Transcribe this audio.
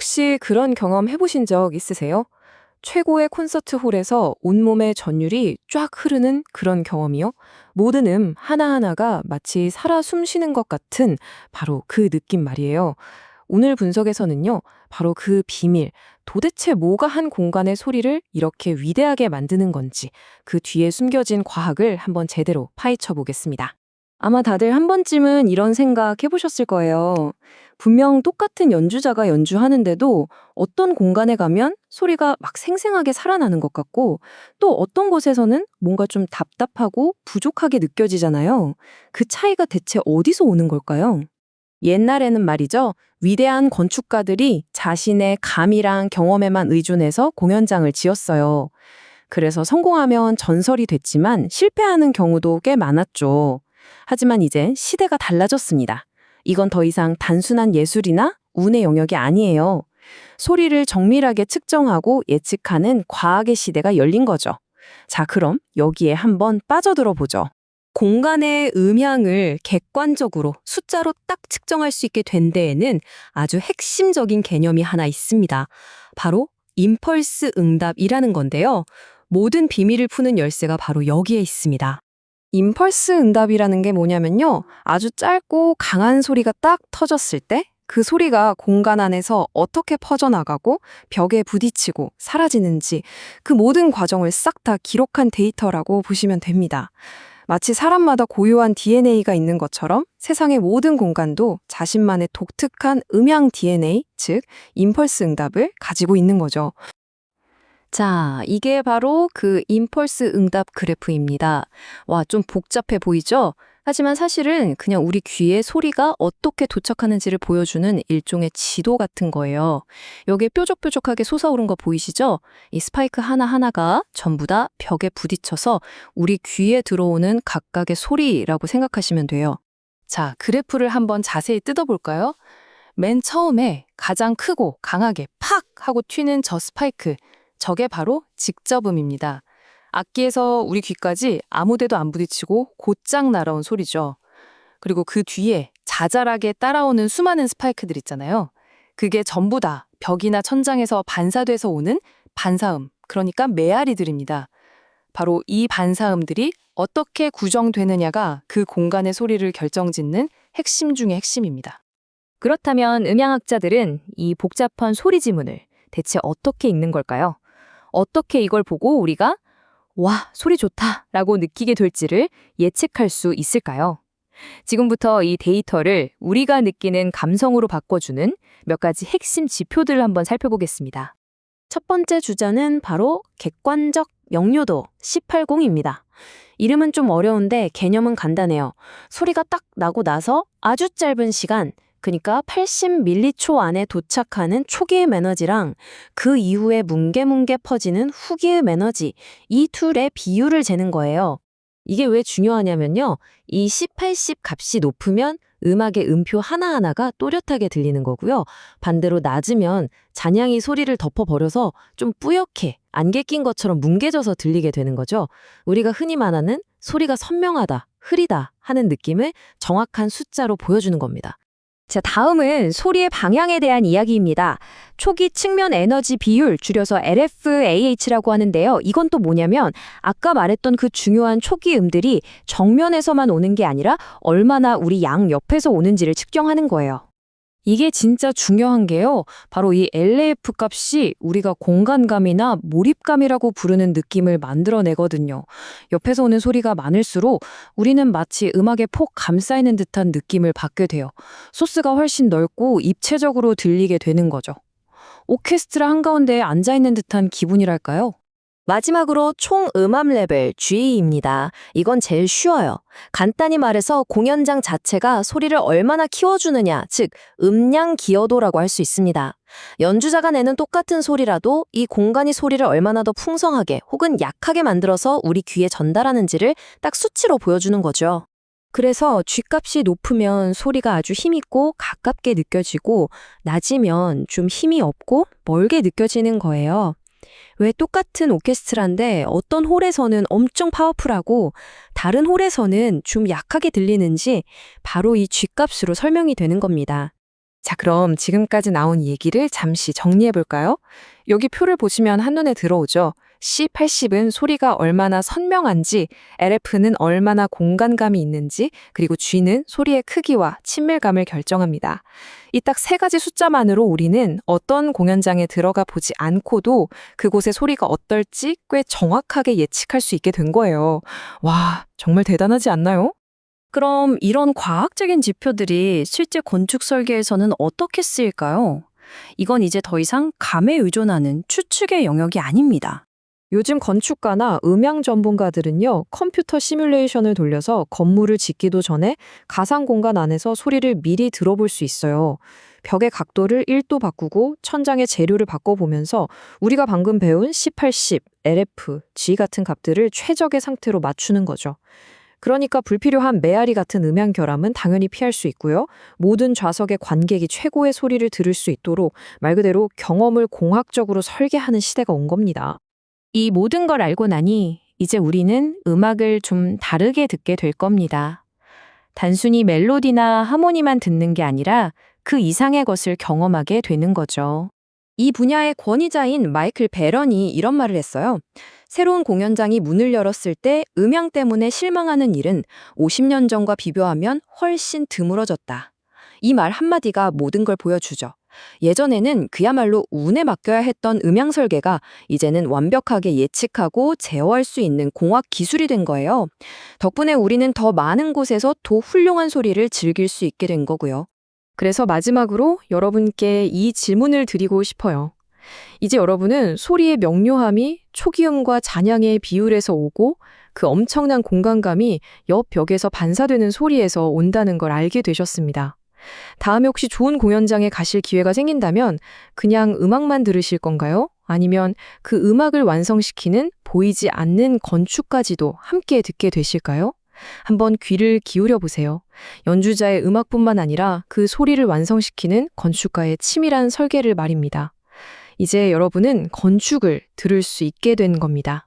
혹시 그런 경험 해보신 적 있으세요? 최고의 콘서트 홀에서 온몸의 전율이 쫙 흐르는 그런 경험이요? 모든 하나하나가 마치 살아 숨쉬는 것 같은 바로 그 느낌 말이에요. 오늘 분석에서는요, 바로 그 비밀, 도대체 뭐가 한 공간의 소리를 이렇게 위대하게 만드는 건지, 그 뒤에 숨겨진 과학을 한번 제대로 파헤쳐 보겠습니다. 아마 다들 한 번쯤은 이런 생각 해보셨을 거예요. 분명 똑같은 연주자가 연주하는데도 어떤 공간에 가면 소리가 막 생생하게 살아나는 것 같고 또 어떤 곳에서는 뭔가 좀 답답하고 부족하게 느껴지잖아요. 그 차이가 대체 어디서 오는 걸까요? 옛날에는 말이죠. 위대한 건축가들이 자신의 감이랑 경험에만 의존해서 공연장을 지었어요. 그래서 성공하면 전설이 됐지만 실패하는 경우도 꽤 많았죠. 하지만 이제 시대가 달라졌습니다. 이건 더 이상 단순한 예술이나 운의 영역이 아니에요. 소리를 정밀하게 측정하고 예측하는 과학의 시대가 열린 거죠. 자, 그럼 여기에 한번 빠져들어 보죠. 공간의 음향을 객관적으로 숫자로 딱 측정할 수 있게 된 데에는 아주 핵심적인 개념이 하나 있습니다. 바로 임펄스 응답이라는 건데요. 모든 비밀을 푸는 열쇠가 바로 여기에 있습니다. 임펄스 응답이라는 게 뭐냐면요. 아주 짧고 강한 소리가 딱 터졌을 때 그 소리가 공간 안에서 어떻게 퍼져나가고 벽에 부딪히고 사라지는지 그 모든 과정을 싹 다 기록한 데이터라고 보시면 됩니다. 마치 사람마다 고유한 DNA가 있는 것처럼 세상의 모든 공간도 자신만의 독특한 음향 DNA, 즉 임펄스 응답을 가지고 있는 거죠. 자, 이게 바로 그 임펄스 응답 그래프입니다. 와, 좀 복잡해 보이죠? 하지만 사실은 그냥 우리 귀에 소리가 어떻게 도착하는지를 보여주는 일종의 지도 같은 거예요. 여기에 뾰족뾰족하게 솟아오른 거 보이시죠? 이 스파이크 하나하나가 전부 다 벽에 부딪혀서 우리 귀에 들어오는 각각의 소리라고 생각하시면 돼요. 자, 그래프를 한번 자세히 뜯어볼까요? 맨 처음에 가장 크고 강하게 팍 하고 튀는 저 스파이크. 저게 바로 직접음입니다. 악기에서 우리 귀까지 아무 데도 안 부딪히고 곧장 날아온 소리죠. 그리고 그 뒤에 자잘하게 따라오는 수많은 스파이크들 있잖아요. 그게 전부 다 벽이나 천장에서 반사돼서 오는 반사음, 그러니까 메아리들입니다. 바로 이 반사음들이 어떻게 구정되느냐가 그 공간의 소리를 결정짓는 핵심 중의 핵심입니다. 그렇다면 음향학자들은 이 복잡한 소리 지문을 대체 어떻게 읽는 걸까요? 어떻게 이걸 보고 우리가 와, 소리 좋다 라고 느끼게 될지를 예측할 수 있을까요? 지금부터 이 데이터를 우리가 느끼는 감성으로 바꿔주는 몇 가지 핵심 지표들을 한번 살펴보겠습니다. 첫 번째 주자는 바로 객관적 명료도 180입니다. 이름은 좀 어려운데 개념은 간단해요. 소리가 딱 나고 나서 아주 짧은 시간, 그러니까 80밀리초 안에 도착하는 초기음 에너지랑 그 이후에 뭉게뭉게 퍼지는 후기음 에너지, 이 둘의 비율을 재는 거예요. 이게 왜 중요하냐면요. 이 10, 80 값이 높으면 음악의 음표 하나하나가 또렷하게 들리는 거고요. 반대로 낮으면 잔향이 소리를 덮어버려서 좀 뿌옇게 안개 낀 것처럼 뭉개져서 들리게 되는 거죠. 우리가 흔히 말하는 소리가 선명하다, 흐리다 하는 느낌을 정확한 숫자로 보여주는 겁니다. 자, 다음은 소리의 방향에 대한 이야기입니다. 초기 측면 에너지 비율, 줄여서 LFAH라고 하는데요. 이건 또 뭐냐면 아까 말했던 그 중요한 초기 음들이 정면에서만 오는 게 아니라 얼마나 우리 양 옆에서 오는지를 측정하는 거예요. 이게 진짜 중요한 게요. 바로 이 LF 값이 우리가 공간감이나 몰입감이라고 부르는 느낌을 만들어내거든요. 옆에서 오는 소리가 많을수록 우리는 마치 음악의 폭 감싸이는 듯한 느낌을 받게 돼요. 소스가 훨씬 넓고 입체적으로 들리게 되는 거죠. 오케스트라 한가운데에 앉아있는 듯한 기분이랄까요? 마지막으로 총 음압 레벨 G입니다. 이건 제일 쉬워요. 간단히 말해서 공연장 자체가 소리를 얼마나 키워주느냐, 즉 음량 기여도라고 할 수 있습니다. 연주자가 내는 똑같은 소리라도 이 공간이 소리를 얼마나 더 풍성하게 혹은 약하게 만들어서 우리 귀에 전달하는지를 딱 수치로 보여주는 거죠. 그래서 G값이 높으면 소리가 아주 힘있고 가깝게 느껴지고 낮으면 좀 힘이 없고 멀게 느껴지는 거예요. 왜 똑같은 오케스트라인데 어떤 홀에서는 엄청 파워풀하고 다른 홀에서는 좀 약하게 들리는지 바로 이 G값으로 설명이 되는 겁니다. 자, 그럼 지금까지 나온 얘기를 잠시 정리해 볼까요? 여기 표를 보시면 한눈에 들어오죠. C80은 소리가 얼마나 선명한지, LF는 얼마나 공간감이 있는지, 그리고 G는 소리의 크기와 친밀감을 결정합니다. 이 딱 세 가지 숫자만으로 우리는 어떤 공연장에 들어가 보지 않고도 그곳의 소리가 어떨지 꽤 정확하게 예측할 수 있게 된 거예요. 와, 정말 대단하지 않나요? 그럼 이런 과학적인 지표들이 실제 건축 설계에서는 어떻게 쓰일까요? 이건 이제 더 이상 감에 의존하는 추측의 영역이 아닙니다. 요즘 건축가나 음향 전문가들은요, 컴퓨터 시뮬레이션을 돌려서 건물을 짓기도 전에 가상 공간 안에서 소리를 미리 들어볼 수 있어요. 벽의 각도를 1도 바꾸고 천장의 재료를 바꿔보면서 우리가 방금 배운 C80, LF, G 같은 값들을 최적의 상태로 맞추는 거죠. 그러니까 불필요한 메아리 같은 음향 결함은 당연히 피할 수 있고요. 모든 좌석의 관객이 최고의 소리를 들을 수 있도록 말 그대로 경험을 공학적으로 설계하는 시대가 온 겁니다. 이 모든 걸 알고 나니 이제 우리는 음악을 좀 다르게 듣게 될 겁니다. 단순히 멜로디나 하모니만 듣는 게 아니라 그 이상의 것을 경험하게 되는 거죠. 이 분야의 권위자인 마이클 베런이 이런 말을 했어요. 새로운 공연장이 문을 열었을 때 음향 때문에 실망하는 일은 50년 전과 비교하면 훨씬 드물어졌다. 이 말 한마디가 모든 걸 보여주죠. 예전에는 그야말로 운에 맡겨야 했던 음향 설계가 이제는 완벽하게 예측하고 제어할 수 있는 공학 기술이 된 거예요. 덕분에 우리는 더 많은 곳에서 더 훌륭한 소리를 즐길 수 있게 된 거고요. 그래서 마지막으로 여러분께 이 질문을 드리고 싶어요. 이제 여러분은 소리의 명료함이 초기음과 잔향의 비율에서 오고 그 엄청난 공간감이 옆 벽에서 반사되는 소리에서 온다는 걸 알게 되셨습니다. 다음에 혹시 좋은 공연장에 가실 기회가 생긴다면 그냥 음악만 들으실 건가요? 아니면 그 음악을 완성시키는 보이지 않는 건축까지도 함께 듣게 되실까요? 한번 귀를 기울여 보세요. 연주자의 음악뿐만 아니라 그 소리를 완성시키는 건축가의 치밀한 설계를 말입니다. 이제 여러분은 건축을 들을 수 있게 된 겁니다.